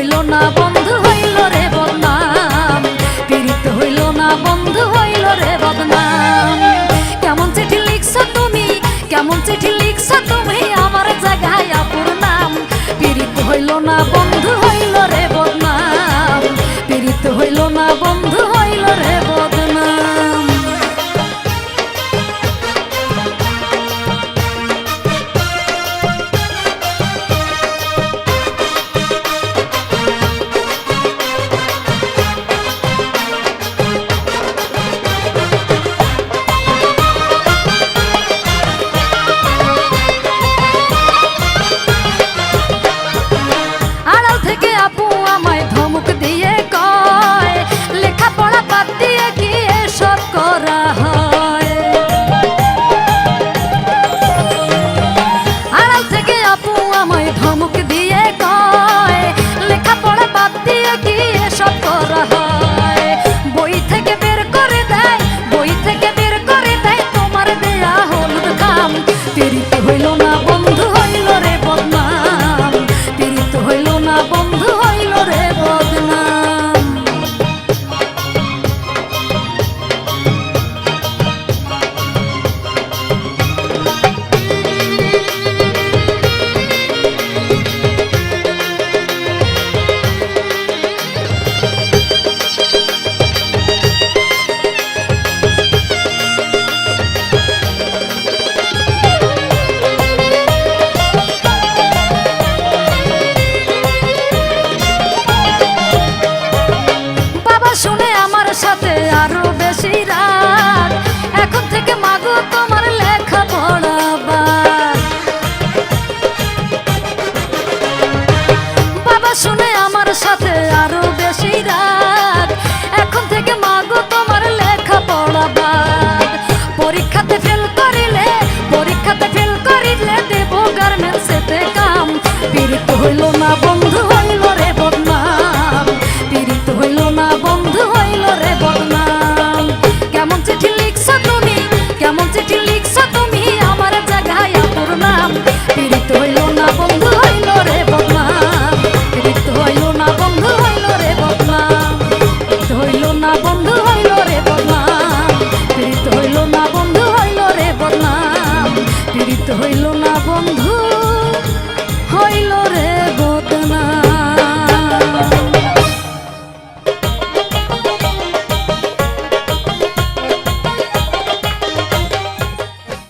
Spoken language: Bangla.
হইল না বন্ধু হইল রে বদনাম, পীড়িত হইল না বন্ধু হইল রে বদনাম। কেমন চিঠি লিখছ তুমি, কেমন চিঠি লিখছ তুমি আমার জায়গায় আপুর নাম, পীড়িত হইল না বন্ধু হইল রে বদনাম, পীড়িত হইল না বন্ধু হইল রে বদনাম। আপু আমায় ধমক দিয়ে কয় লেখাপড়া বাদ দিয়ে কি এসব করা হয়। আড়াল থেকে আপু আমায় ধমক দিয়ে কয় লেখাপড়া বাদ দিয়ে কি এসব করা হয়। বই থেকে বের করে দেয়, বই থেকে বের করে দেয় তোমার দেয়া হলুদ খাম, পীড়িত হইল না বন্ধু হইল রে বদনাম, পীড়িত হইল না বন্ধু হইল রে বদনাম। শুনে আমার সাথে আরো বেশি রাগ, এখন থেকে মাগো তোমার লেখা পড়াবার। বাবা শুনে আমার সাথে আরো বেশি রাগ, এখন থেকে মাগো তোমার লেখা পড়াবার। পরীক্ষাতে ফেল করিলে, পরীক্ষাতে ফেল করিলে দেব গার্মেন্টসেতে কাম, পীড়িত হইল না বন্ধু হইল রে বদনাম, পীড়িত হইল না বন্ধু হইল রে বদনাম। কেমন চিঠি লিখছ তুমি, কেমন চিঠি লিখছ তুমি আমার জায়গায় আপুর নাম, পীড়িত হইল না বন্ধু হইল রে বদনাম, পীড়িত হইল না বন্ধু